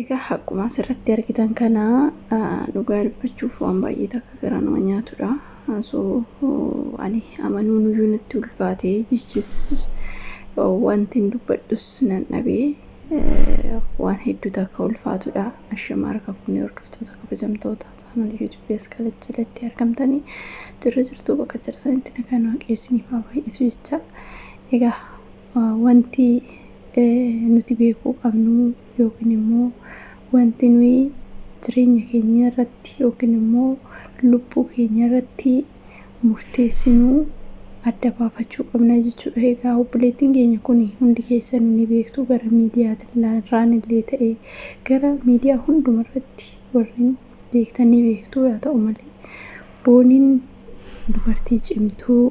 Egaa akkuma asirratti argitan kana dhugaa dubbachuuf waan baay'ee takka gara nama nyaatudha. Ani amanuun iyyuu natti ulfaate jechuus wanti hin dubbadhus nan dhabee waan hedduu takka ulfaatudha. Ashamaara kafuunee hordoftoota kabajamtoota saanol yuutuubees jalatti argamtanii jirtu bakka jirtanitti nagaan waaqessiniif haa baay'atu jecha. Egaa wanti nuti beekuu qabnu yookiin immoo wanti nuyi jireenya keenya irratti yookiin immoo lubbuu keenya irratti murteessinuu adda baafachuu qabna jechuudha. Egaa obboleettiin keenya kun hundi keessan ni beektu gara miidiyaatiin illee ta'e gara miidiyaa hundumarratti warreen beektanii beektu yaa ta'u malee booniin dubartii cimtuu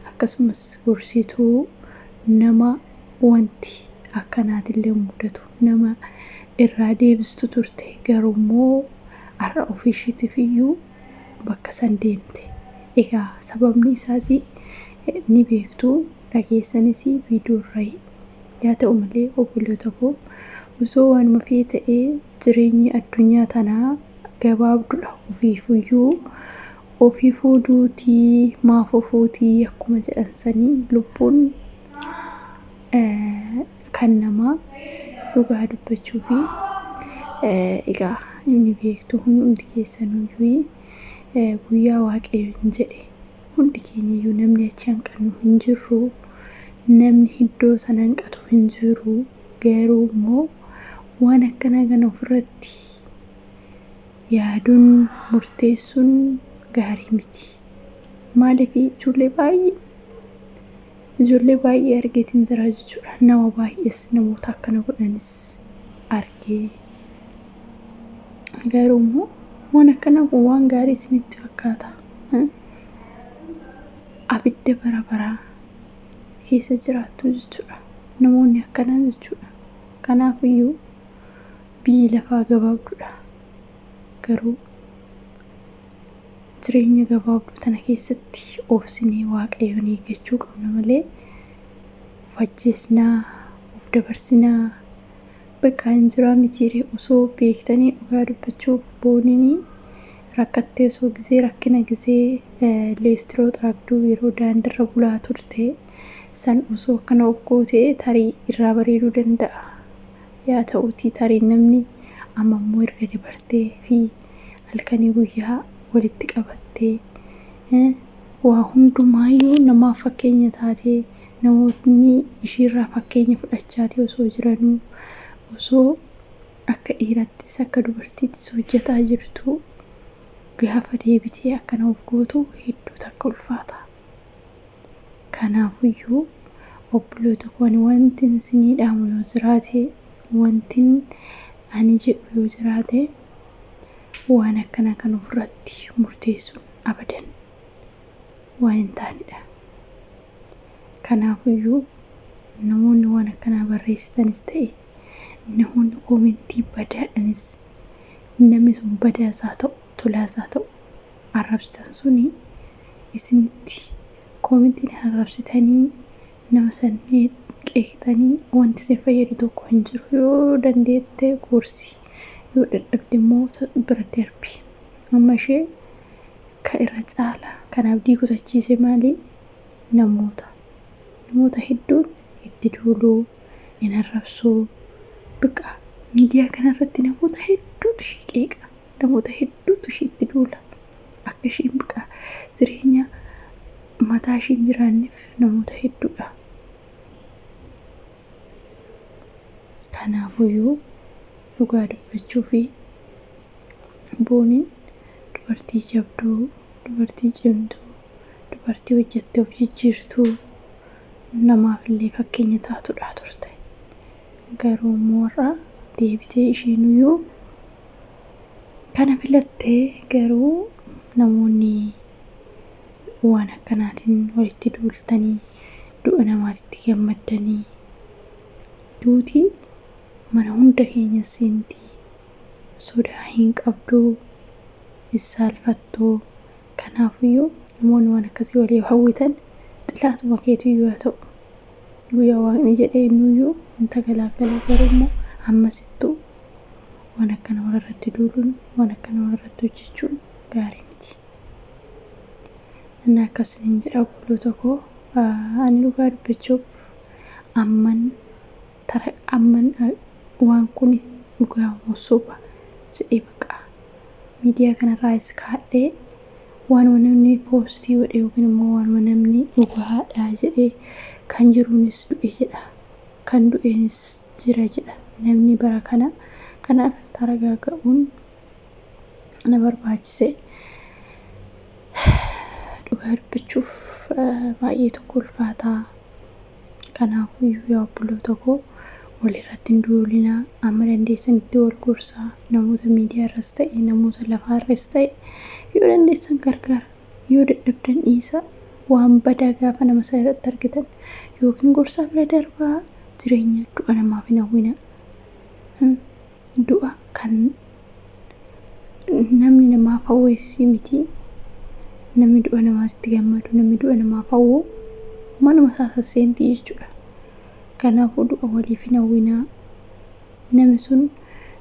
akkasumas gorsituu nama wanti akkanaatillee mudatu nama irraa deebistu turte garuu har'a ofiishiitiif iyyuu bakka san deemte. Egaa sababni isaas ni beektu dhageessanis viidiyoo irraa yaa ta'u malee obboleeta koo osoo waanuma fi ta'ee jireenyi addunyaa tanaa gabaabdudha ofiifuyyuu ofiifuu duutii maafuu fuutii akkuma jedhan sanii lubbuun kan namaa dhugaa dubbachuu fi egaa inni beektu hundi keessaniyyuu guyyaa waaqayyoon jedhe hundi keenyayyuu namni achi hanqannu hin jirru namni iddoo sana hanqatu hin jiru garuu immoo waan akkanaa kana ofirratti yaaduun murteessuun gaarii miti. Maaliif ijoollee baay'ee argeetiin jira jechuudha. Nama baay'ees namoota akkana godhanis argee garuu immoo waan akkana kun waan gaarii isinitti fakkaata. Abidda bara baraa keessa jiraattu jechuudha namoonni akkanaa jechuudha. Kanaafiyyuu biyyi lafaa gabaabduudha garuu jireenya gabaabduu tana keessatti obsinee waaqayyoon eeggachuu qabna malee fajjeesnaa of dabarsinaa bakka hin jiraa mitiiree osoo beektanii dhugaa dubbachuuf booniin rakkattee osoo gisee rakkina gisee leestiroo xaabduu yeroo daandirra bulaa turte san osoo akkana of gootee tarii irraa bareeduu danda'a. Yaa ta'uutii tarii namni amma immoo erga dabartee fi halkanii guyyaa walitti qabattee waa hundumaayyuu namaaf fakkeenya taatee namoonni ishiirraa fakkeenya fudhachaatee osoo jiranuu osoo akka dhiirattis akka dubartiittis hojjetaa jirtu gaafa deebitee akkana of gootu hedduu takka ulfaata. Kanaafiyyuu obboloota koo wanti isinii dhaamu yoo jiraate wanti ani jedhu yoo jiraate waan akkana kan ofirratti murteessuun abadan waan hin taanedha. Kanaafiyyuu namoonni waan akkanaa barreessitanis ta'e namoonni koomentii badaadhanis namni sun badaasaa ta'u tolaasaa ta'u arrabsitan suni isinitti koomentiin arrabsitanii nama sannee qeeqxanii wanti isin fayyadu tokko hin jiru. Yoo dandeette gorsi yoo dadhabde immoo bira darbi. Amma ishee ka irra caala kan abdii kutachiise maali namoota hedduun itti duuluu hin arrabsuu biqa miidiyaa kanarratti namoota hedduutu ishee qeeqa namoota hedduutu ishee itti duula akka isheen biqa jireenya mataa ishee hin jiraanneef namoota hedduudha. Kanaafiyyuu dhugaa dubbachuu fi booniin dubartii jabduu, dubartii cimtuu, dubartii hojjettee of jijjiirtuu namaaf illee fakkeenya taatudha turte. Garuu immoo deebitee isheenuyyuu kana filattee garuu namoonni waan akkanaatiin walitti duultanii du'a namaatti gammaddanii duutii mana hunda keenya seentii sodaa hin qabduu isaalfattuu. Kanaafiyyuu namoonni waan akkasii walii hawwitan xilaatuma keetiyyuu haa ta'u guyyaa waaqni jedhee innuyyuu inta galaagala garuu immoo ammasittuu waan akkana walirratti duuluun waan akkana walirratti hojjechuun gaarii miti. Inni akkasiin jedha obboloota koo ani dhugaa dubbachuuf amman waan kun dhugaa musuba jedhee baqa miidiyaa kanarraas kaadhee waan namni poostii godhe yookiin immoo waan namni dhugaadha jedhee kan jiruunis du'e jedha kan du'eenis jira jedha namni bara kana kanaaf taragaaga'uun na barbaachise. Dhugaa dubbachuuf baay'ee tokko ulfaataa. Kanaafuu yaa obboloota koo walirratti hin duulinaa amma dandeessanitti wal gorsaa namoota miidiyaa irras ta'e namoota lafaa irras ta'e yoo dandeessan gargaara yoo dadhabdan dhiisa waan badaa gaafa nama isaa irratti argitan yookiin gorsaa bira darbaa jireenya du'a namaaf hin hawwina. Du'a kan namni namaaf hawweessi miti namni du'a namaatti gammadu namni du'a namaaf hawwu manuma isaa seentii jechuudha. Kanaafuu du'a waliif hin hawwinaa. Namni sun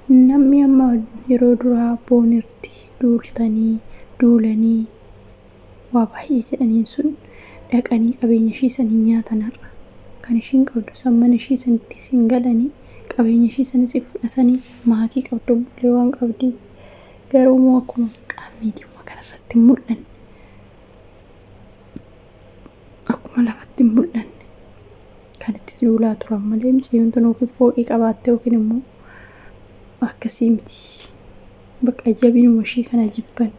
namni amma yeroo duraa boonirti duulanii waa baay'ee jedhaniin sun dhaqanii qabeenya ishii sanii nyaatanarra kan ishiin qabdu sammana ishii sanitti siin galanii qabeenya ishii sanis fudhatanii maatii qabdu bulee waan qabdi garuu moo akkuma qaamiidhuma kanarratti mul'an akkuma lafatti mul'an kan itti duulaa turan malee miciyyoon tunuufi fooqii qabaatte yookiin immoo akkasii miti. Bakka jabinuma ishii kana jibban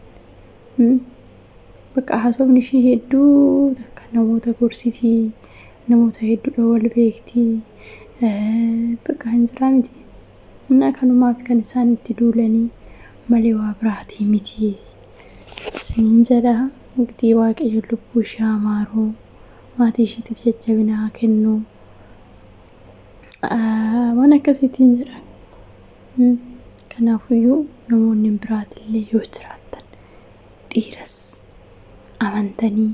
bakka haasofni ishii hedduu takka namoota gorsitii namoota hedduudha wal beektii bakka hin jiraa miti. Innaa kanumaaf kan isaan itti duulanii malee waa biraatii miti. Isiniin jedha muktii waaqayyo lubbuu ishee amaaruu maatii ishiitiif jajjabinaa kennuu waan akkasiitiin jedha. Kanaafuyyuu namoonni biraatillee yoo jiraattan dhiiras amantanii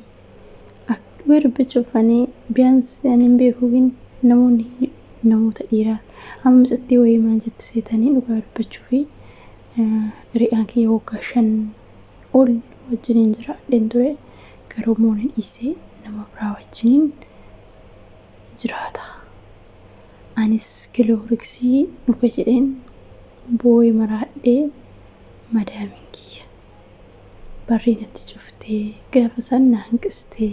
akka dubbachuufanii biyaansi ani hin beekuufiin namoonni namoota dhiiraa amma micattii wayii maan jetti seetanii dhugaa dubbachuufi ri'aan kiyya waggaa 5 ol wajjiniin jiraadheen ture garuu moona dhiisee nama biraa wajjiniin jiraata. Anis kilooriksii dhuga jedheen boo'ee maraadhee madaamin kiyya barreen itti cuftee gaafa san na hanqistee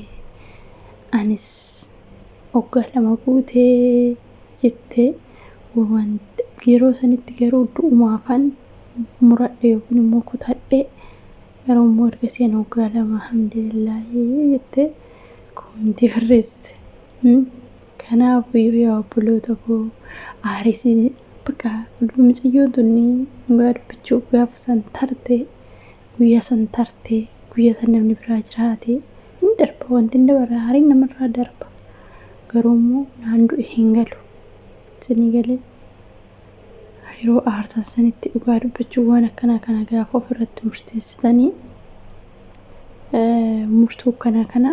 anis waggaa 2 guutee jettee wanta yeroo sanitti garuu du'umaafan muradhee yookiin immoo kutadhee garuu immoo ergasii waggaa 2 alhamdulillah jettee koomenti barreessite. Kanaafuu yaa obboloota koo aarisiin bakka miciyyoon tunni dhugaa dubbachuuf gaafa san tarte guyyaa san namni biraa jiraate hin darba wanti hin dabarre aariin namarraa darba garuu immoo naan du'e hin galu isinii galee yeroo aarsan sanitti dhugaa dubbachuu waan akkanaa kana gaafa ofirratti murteessitanii murtuu kana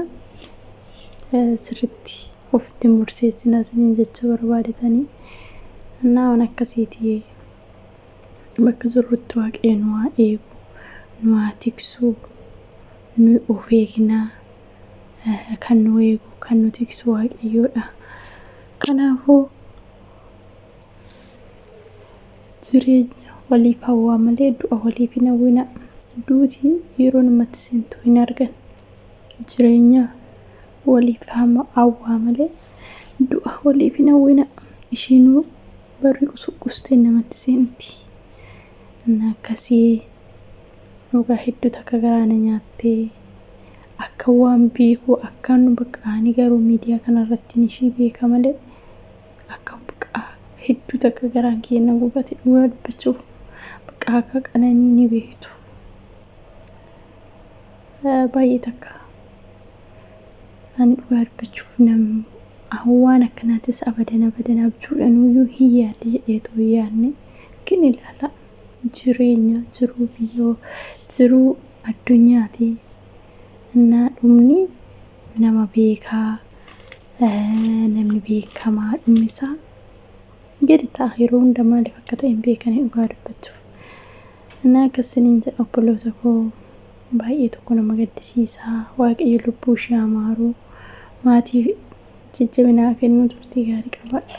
sirriitti ofitti murteessinaa isiniin jecha barbaadetanii waan akkasiitii bakka jirrutti waaqayyo nu haa eegu nu haa tiksu nu of eegnaa kan nu eegu kan nu tiksu waaqayyoodha. Kanaafuu jireenya waliif hawwaa malee du'a waliif hin hawwina. Duuti yeroo namatti seentu hin argan jireenya waliif hawwaa malee du'a waliif hin hawwina. Ishiinuu barri qustee namatti seenti. Akkasii dhugaa hedduu takka garaana nyaattee akka waan beeku akkaan bakka ani garuu miidiyaa kanarratti ishii beeka malee akka bakka hedduu takka garaan keenya gubate dhugaa dubbachuuf bakka akka qananii ni beektu. Baay'ee takka ani dhugaa dubbachuuf nam waan akkanaatis abadan abjuudhaan uyyuu hin yaadde jedheetu yaadne kin ilaala jireenya jiruu biyyoo jiruu addunyaati. Innaa dhumni nama beekaa namni beekamaa dhumisaa gadi ta'a yeroo hunda maaliif akka ta'e hin beekanii dhugaa dubbachuuf Innaa akkasiniin jedha obboloota koo baay'ee tokko nama gaddisiisaa. Waaqayyo lubbuu ishee haa maaru. Maatii jajjabinaa kennuu turtii gaarii qabaadha.